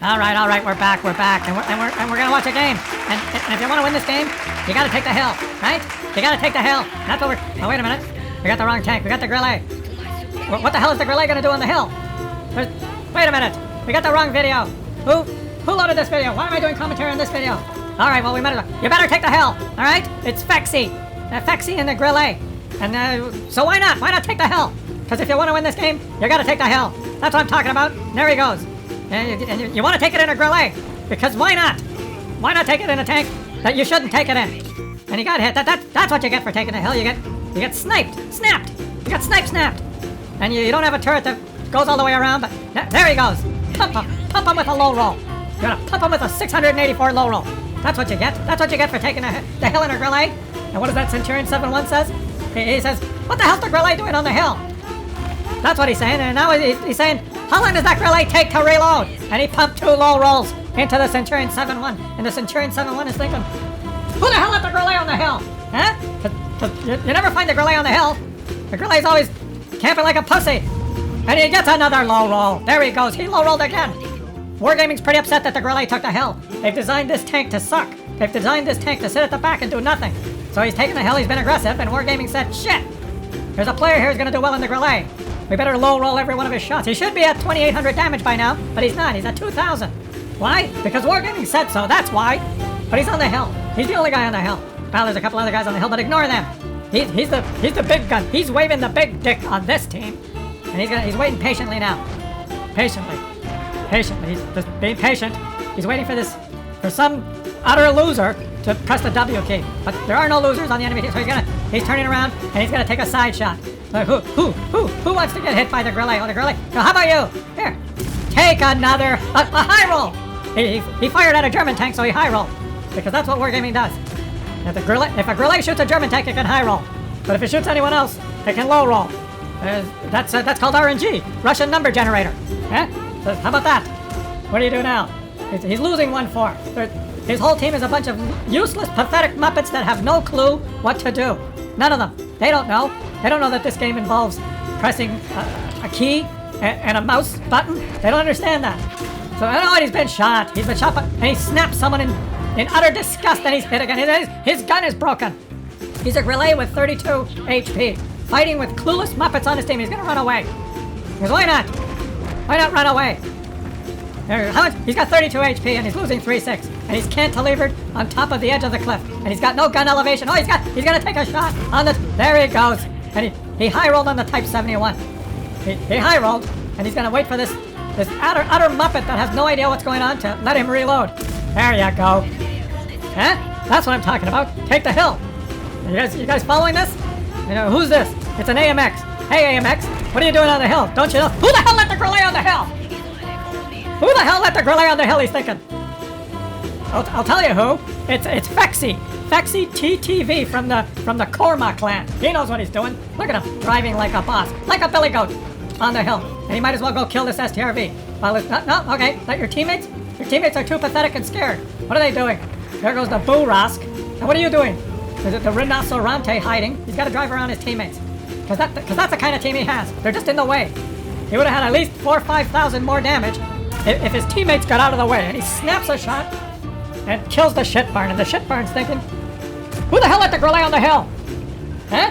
All right, we're back, and we're gonna watch a game. And if you want to win this game, you gotta take the hill, right? You gotta take the hill. That's what we're. Oh, wait a minute. We got the wrong tank. We got the Grille. What the hell is the Grille gonna do on the hill? Wait a minute. We got the wrong video. Who loaded this video? Why am I doing commentary on this video? All right, well we might as well. You better take the hill. All right? It's Fexy, Fexy and the Grille. And so why not? Why not take the hill? Because if you want to win this game, you gotta take the hill. That's what I'm talking about. There he goes. And you want to take it in a Grille, because why not? Why not take it in a tank that you shouldn't take it in? And he got hit. That's what you get for taking the hill. You get snapped. You got snapped. And you don't have a turret that goes all the way around, but there he goes. Pump him with a low roll. You gotta pump him with a 684 low roll. That's what you get. That's what you get for taking the hill in a Grille. And what does that Centurion 7-1 says? He says, what the hell's the Grille doing on the hill? That's what he's saying, and now he's saying, how long does that Grille take to reload? And he pumped 2 low rolls into the Centurion 7-1, and the Centurion 7-1 is thinking, who the hell left the Grille on the hill? Huh? Because you never find the Grille on the hill. The Grille's always camping like a pussy. And he gets another low roll. There he goes. He low rolled again. Wargaming's pretty upset that the Grille took the hill. They've designed this tank to suck. They've designed this tank to sit at the back and do nothing. So he's taken the hill, he's been aggressive, and Wargaming said, shit, there's a player here who's going to do well in the Grille. We better low roll every one of his shots. He should be at 2,800 damage by now, but he's not. He's at 2,000. Why? Because Wargaming said so. That's why. But he's on the hill. He's the only guy on the hill. Well, there's a couple other guys on the hill, but ignore them. He's the big gun. He's waving the big dick on this team, and he's waiting patiently now. Patiently. He's just being patient. He's waiting for some utter loser to press the W key. But there are no losers on the enemy team, so he's turning around and he's gonna take a side shot. Who wants to get hit by the Grille? Oh, the Grille. No, how about you? Here, take another a high roll. He fired at a German tank, so he high rolled, because that's what Wargaming does. If a Grille shoots a German tank, it can high roll. But if it shoots anyone else, it can low roll. That's called RNG, Russian number generator. Eh? So how about that? What do you do now? He's losing 1-4. His whole team is a bunch of useless, pathetic Muppets that have no clue what to do. None of them. They don't know. They don't know that this game involves pressing a key and a mouse button. They don't understand that. So I know he's been shot. He's been shot, and he snapped someone in utter disgust, and he's hit again. His gun is broken. He's a Grille with 32 HP, fighting with clueless Muppets on his team. He's gonna run away. Because why not? Why not run away? How much? He's got 32 HP and he's losing 3-6, and he's cantilevered on top of the edge of the cliff, and he's got no gun elevation. Oh, he's gonna take a shot on the. There he goes, and he high rolled on the Type 71. He high rolled, and he's gonna wait for this utter Muppet that has no idea what's going on to let him reload. There you go. Huh? That's what I'm talking about. Take the hill. You guys following this? You know, who's this? It's an AMX. Hey AMX, what are you doing on the hill? Don't you know? Who the hell let the Grille on the hill? Who the hell let the Grille on the hill, he's thinking? I'll tell you who. It's Fexy. Fexy TTV from the Korma clan. He knows what he's doing. Look at him, driving like a boss. Like a billy goat on the hill. And he might as well go kill this STRV. No, okay. Let your teammates are too pathetic and scared. What are they doing? There goes the Boo Rask. And what are you doing? Is it the Rhinoceronte hiding? He's got to drive around his teammates. Because that's the kind of team he has. They're just in the way. He would have had at least 4,000 or 5,000 more damage if his teammates got out of the way. And he snaps a shot and kills the shit barn. And the shit barn's thinking, who the hell let the Grille on the hill? Huh?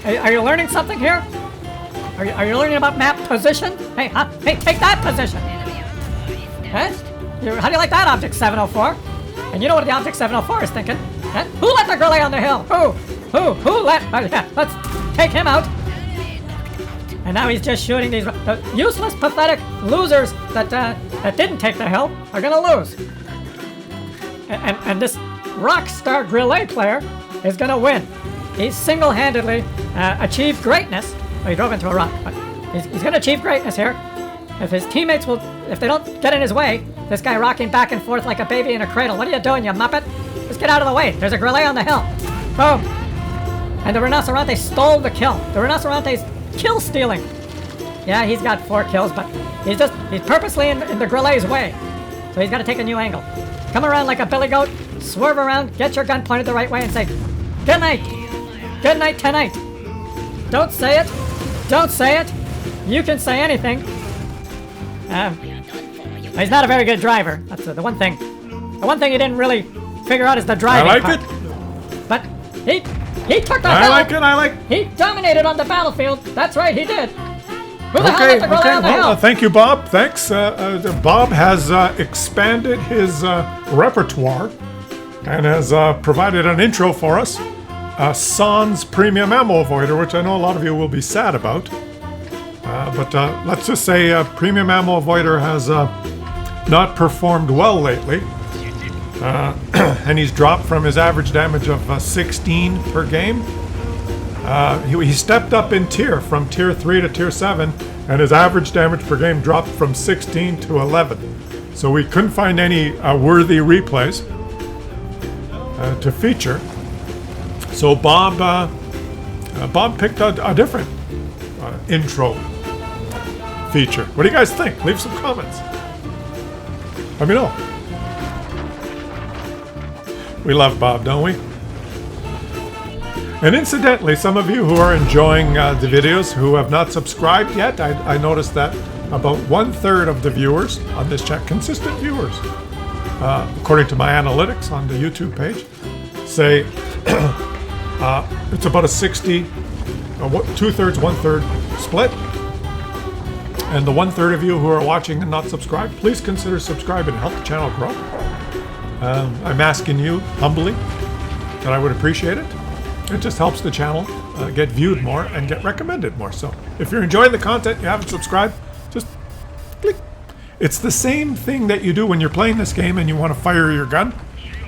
Are you learning something here? Are you learning about map position? Hey, take that position. Huh? How do you like that, Object 704? And you know what the Object 704 is thinking? Huh? Who let the Grille on the hill? Who let? Yeah, let's take him out. And now he's just shooting these useless, pathetic losers that didn't take the hill are gonna lose. And this rockstar Grille player is gonna win. He's single-handedly achieved greatness. Well, he drove into a rock, but he's gonna achieve greatness here. If his teammates if they don't get in his way, this guy rocking back and forth like a baby in a cradle. What are you doing, you Muppet? Just get out of the way. There's a Grille on the hill. Boom. And the Rhinoceronte stole the kill. The Rhinoceronte's kill stealing. Yeah, he's got 4 kills, but he's purposely in the Grille's way. So he's got to take a new angle. Come around like a billy goat, swerve around, get your gun pointed the right way and say, good night. Good night tonight. Don't say it. Don't say it. You can say anything. He's not a very good driver. That's the one thing. The one thing he didn't really figure out is the driving I like part. it. But he took the I hill. like it. I like. He dominated on the battlefield. That's right, he did. Who the hell Okay. let the Grille on the hill? Well, thank you, Bob. Thanks. Bob has expanded his repertoire and has provided an intro for us. Sans Premium Ammo Avoider, which I know a lot of you will be sad about. But let's just say Premium Ammo Avoider has not performed well lately. And he's dropped from his average damage of 16 per game. He stepped up in tier from tier 3 to tier 7, and his average damage per game dropped from 16 to 11. So we couldn't find any worthy replays to feature. So Bob picked a different intro feature. What do you guys think? Leave some comments. Let me know. We love Bob, don't we? And incidentally, some of you who are enjoying the videos who have not subscribed yet, I noticed that about 1/3 of the viewers on this chat, consistent viewers, according to my analytics on the YouTube page, say it's about a 60, 2/3, 1/3 split. And the 1/3 of you who are watching and not subscribed, please consider subscribing and help the channel grow. I'm asking you humbly that I would appreciate it. It just helps the channel get viewed more and get recommended more. So if you're enjoying the content, you haven't subscribed, just click. It's the same thing that you do when you're playing this game and you want to fire your gun.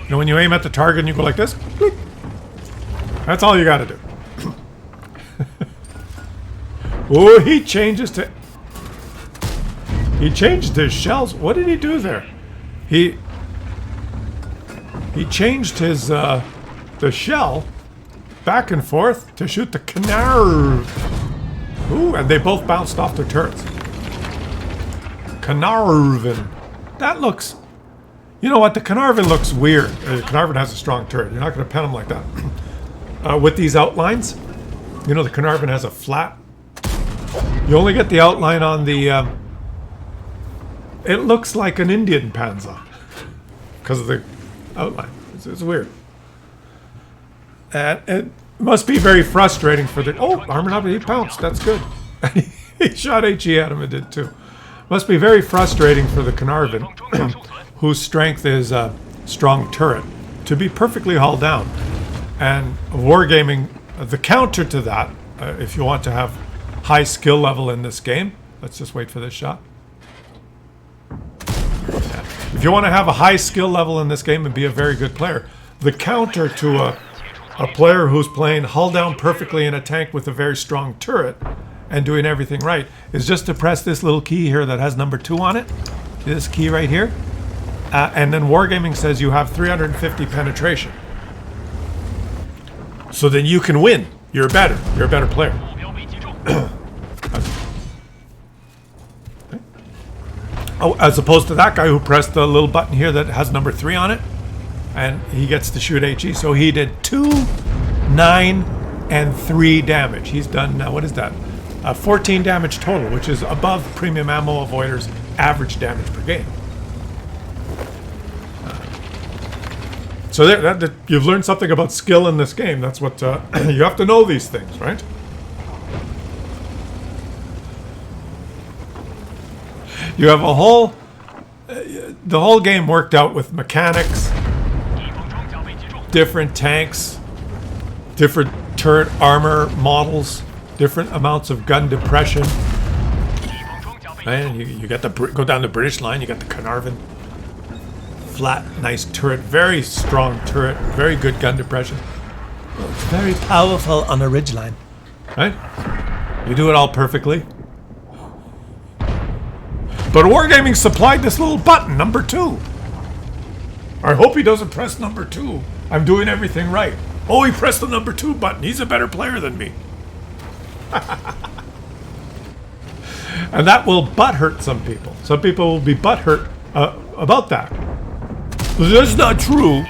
You know, when you aim at the target and you go like this, click. That's all you got to do. Oh, he changed his shells. What did he do there? He changed his the shell back and forth to shoot the Canard. Ooh, and they both bounced off their turrets. Carnarvon. That looks... You know what? The Carnarvon looks weird. The Carnarvon has a strong turret. You're not going to pen him like that. With these outlines, you know the Carnarvon has a flat... You only get the outline on the... It looks like an Indian Panzer. Because of the outline. It's weird. And it must be very frustrating for the... Oh, armor not, he pounced. That's good. He shot HE at him and did too. Must be very frustrating for the Carnarvon, whose strength is a strong turret, to be perfectly hauled down. And wargaming, the counter to that, if you want to have high skill level in this game, let's just wait for this shot. If you want to have a high skill level in this game and be a very good player, the counter to a player who's playing hull down perfectly in a tank with a very strong turret and doing everything right is just to press this little key here that has number 2 on it. This key right here. And then Wargaming says you have 350 penetration. So then you can win. You're better. You're a better player. Oh, as opposed to that guy who pressed the little button here that has number 3 on it. And he gets to shoot HE. So he did 2, 9, and 3 damage. He's done, what is that? 14 damage total, which is above Premium Ammo Avoider's average damage per game. So there, you've learned something about skill in this game. That's what, you have to know these things, right? You have a whole, the whole game worked out with mechanics, different tanks, different turret armor models, different amounts of gun depression. And you got the, go down the British line, you got the Carnarvon. Flat, nice turret, very strong turret, very good gun depression. It's very powerful on a ridgeline, right? You do it all perfectly. But Wargaming supplied this little button, number 2. I hope he doesn't press number 2. I'm doing everything right. Oh, he pressed the number 2 button. He's a better player than me. And that will butthurt some people. Some people will be butthurt about that. That's not true.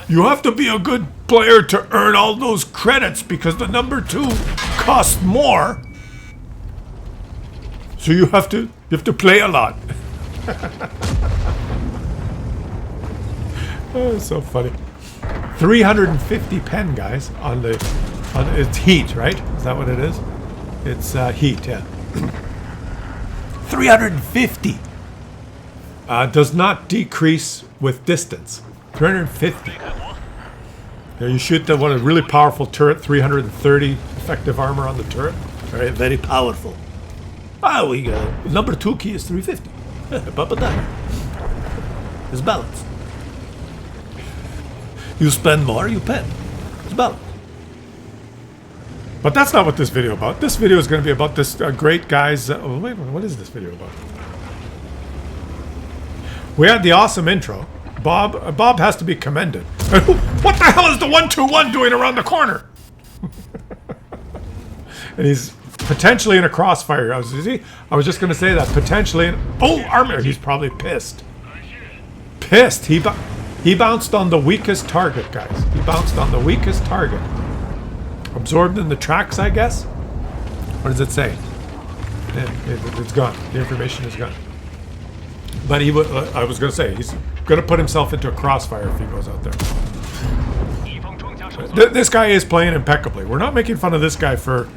You have to be a good player to earn all those credits because the number 2 costs more. So you have to play a lot. Oh, so funny. 350 pen, guys, on it's heat, right? Is that what it is? It's heat, yeah. 350 does not decrease with distance. 350. You shoot one of really powerful turret, 330 effective armor on the turret. Very, very powerful. Ah, we got number 2 key is 350. Papa that. It's balanced. You spend more, you pen. It's balanced. But that's not what this video is about. This video is going to be about this great guy's... oh, wait, what is this video about? We had the awesome intro. Bob has to be commended. What the hell is the 1-2-1 doing around the corner? And he's potentially in a crossfire. I was just going to say that. Potentially in... oh, armor. He's probably pissed. Pissed. He bounced on the weakest target, guys. He bounced on the weakest target. Absorbed in the tracks, I guess? What does it say? It's gone. The information is gone. But I was going to say, he's going to put himself into a crossfire if he goes out there. This guy is playing impeccably. We're not making fun of this guy for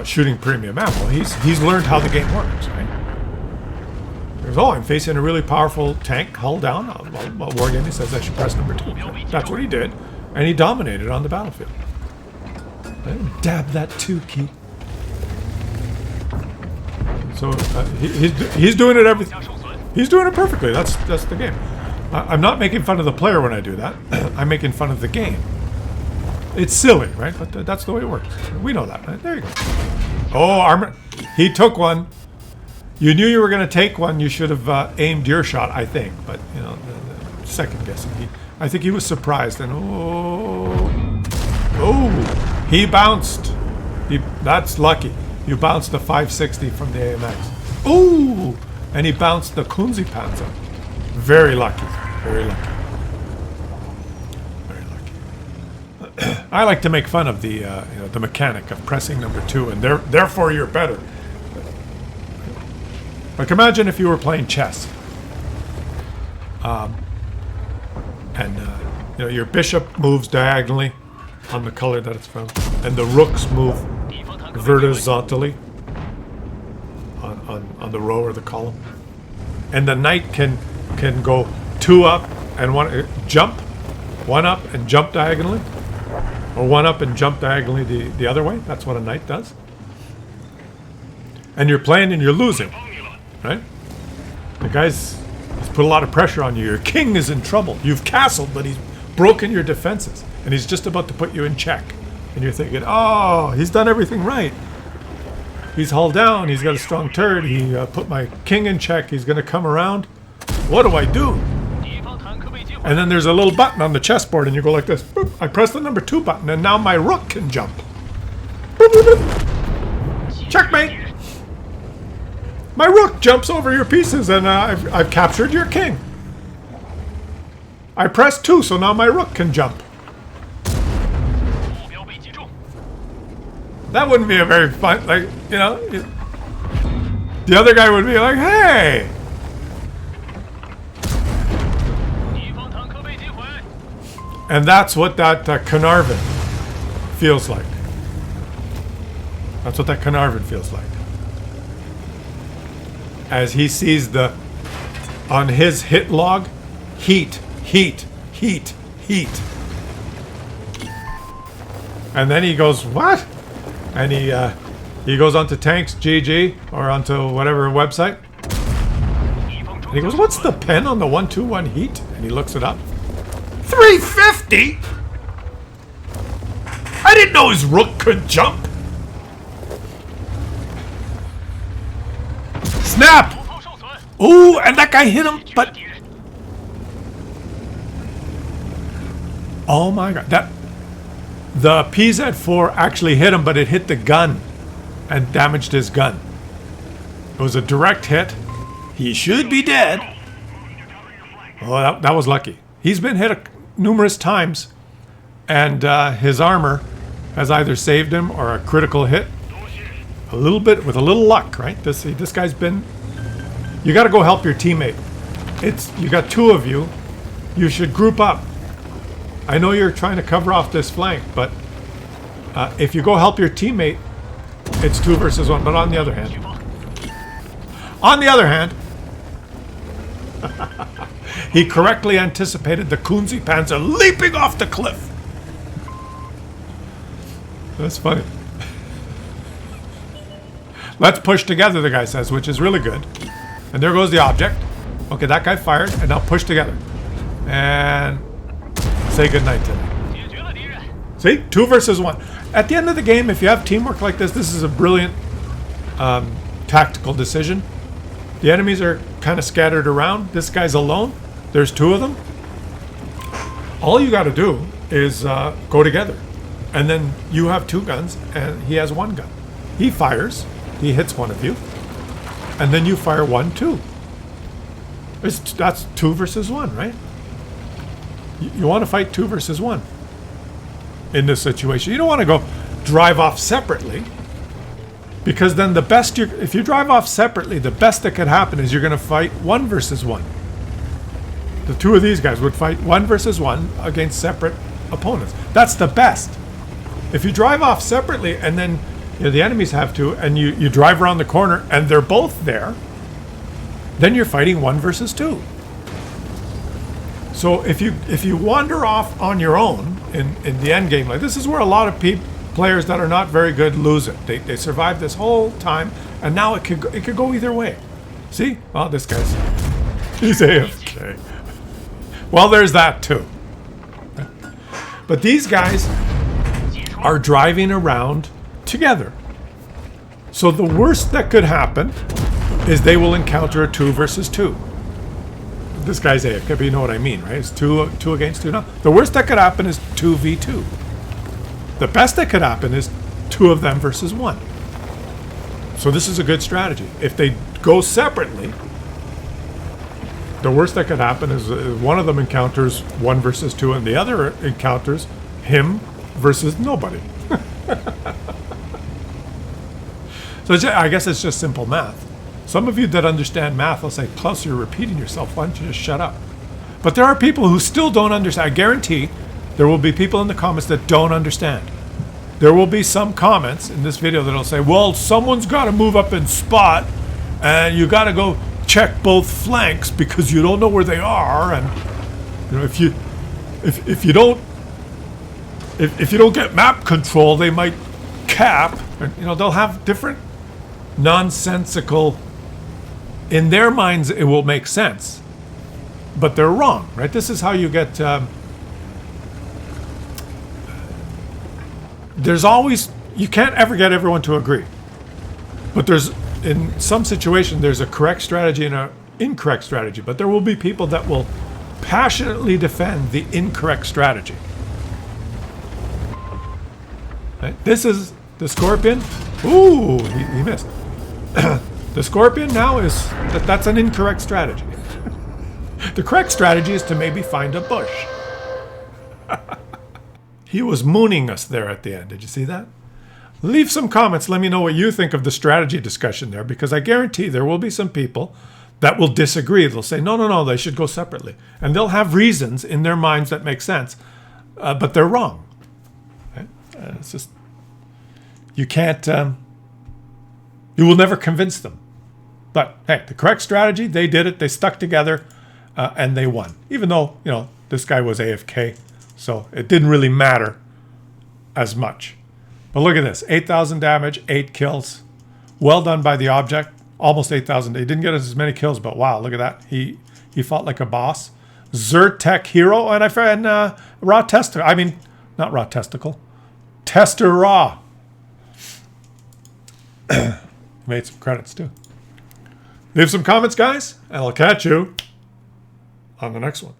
shooting premium ammo. He's learned how the game works, right? Oh, I'm facing a really powerful tank, hull down. Well, Wargaming says I should press number 2. That's what he did. And he dominated on the battlefield. Dab that 2 key. So he's doing it he's doing it perfectly. That's the game. I'm not making fun of the player when I do that. I'm making fun of the game. It's silly, right? But that's the way it works. We know that, right? There you go. Oh, armor. He took one. You knew you were going to take one. You should have aimed your shot, I think. But, you know, second guessing. I think he was surprised. And, oh, he bounced. That's lucky. You bounced the 560 from the AMX. Ooh, and he bounced the Kunzi Panzer. Very lucky. Very lucky. Very lucky. I like to make fun of the mechanic of pressing number 2, and therefore you're better. Like, imagine if you were playing chess, your bishop moves diagonally on the color that it's from, and the rooks move vertically on the row or the column, and the knight can go 2 up and 1 jump, 1 up and jump diagonally, or 1 up and jump diagonally the other way. That's what a knight does. And you're playing and you're losing. Right? The guy's put a lot of pressure on you. Your king is in trouble. You've castled, but he's broken your defenses. And he's just about to put you in check. And you're thinking, oh, he's done everything right. He's hull down. He's got a strong turret. He put my king in check. He's going to come around. What do I do? And then there's a little button on the chessboard, and you go like this. Boop. I press the number 2 button, and now my rook can jump. Boop, boop, boop. Checkmate. My rook jumps over your pieces, and I've captured your king. I pressed 2, so now my rook can jump. That wouldn't be a very fun, like, you know. The other guy would be like, hey! And that's what that Carnarvon feels like. That's what that Carnarvon feels like. As he sees on his hit log, heat, heat, heat, heat. And then he goes, what? And he goes onto Tanks GG or onto whatever website. And he goes, what's the pen on the 121 heat? And he looks it up. 350? I didn't know his rook could jump. Snap! Ooh, and that guy hit him, but... oh my god, the PZ-4 actually hit him, but it hit the gun and damaged his gun. It was a direct hit. He should be dead. Oh, that was lucky. He's been hit numerous times, and his armor has either saved him or a critical hit. A little bit with a little luck, right? This guy's been You got to go help your teammate. You got 2 of you. You should group up. I know you're trying to cover off this flank, but if you go help your teammate, it's 2 versus 1. But on the other hand, he correctly anticipated the Kunzi Panzer leaping off the cliff. That's funny. Let's push together, the guy says, which is really good. And there goes the object. Okay, that guy fired, and now push together. And say goodnight to them. See? 2 versus 1. At the end of the game, if you have teamwork like this is a brilliant tactical decision. The enemies are kind of scattered around. This guy's alone. There's 2 of them. All you got to do is go together. And then you have 2 guns, and he has 1 gun. He fires. He hits one of you. And then you fire 1 too. That's 2 versus 1, right? You want to fight 2 versus 1 in this situation. You don't want to go drive off separately, because then if you drive off separately, the best that could happen is you're going to fight 1 versus 1. The 2 of these guys would fight 1 versus 1 against separate opponents. That's the best. If you drive off separately and then the enemies have to, and you drive around the corner and they're both there, then you're fighting 1 versus 2. So if you wander off on your own in the end game, like this is where a lot of players that are not very good lose it. They survive this whole time, and now it could go either way. See? Oh, this guy's he's AFK. Well, there's that too. But these guys are driving around together. So the worst that could happen is they will encounter a 2 versus 2. This guy's AFK, but you know what I mean, right? It's 2 against 2 now. The worst that could happen is 2v2. The best that could happen is 2 of them versus 1. So this is a good strategy. If they go separately, the worst that could happen is one of them encounters 1 versus 2 and the other encounters him versus nobody. So I guess it's just simple math. Some of you that understand math will say, Klaus, you're repeating yourself. Why don't you just shut up? But there are people who still don't understand. I guarantee there will be people in the comments that don't understand. There will be some comments in this video that'll say, well, someone's got to move up and spot, and you got to go check both flanks because you don't know where they are. And if you don't get map control, they might cap. And, they'll have different nonsensical. In their minds, it will make sense, but they're wrong, right? This is how you get. There's always, you can't ever get everyone to agree, but in some situation there's a correct strategy and an incorrect strategy. But there will be people that will passionately defend the incorrect strategy. Right? This is the Scorpion. Ooh, he missed. The Scorpion now is that's an incorrect strategy. The correct strategy is to maybe find a bush. He was mooning us there at the end. Did you see that? Leave some comments. Let me know what you think of the strategy discussion there, because I guarantee there will be some people that will disagree. They'll say, no, they should go separately. And they'll have reasons in their minds that make sense, but they're wrong. Right? It's just, you can't, you will never convince them. But hey, the correct strategy, they did it. They stuck together and they won. Even though, this guy was AFK. So it didn't really matter as much. But look at this. 8,000 damage, 8 kills. Well done by the object. Almost 8,000. He didn't get as many kills, but wow, look at that. He fought like a boss. Zyrtec hero. And Raw Testicle. I mean, not Raw Testicle. Tester Raw. Made some credits too. Leave some comments, guys, and I'll catch you on the next one.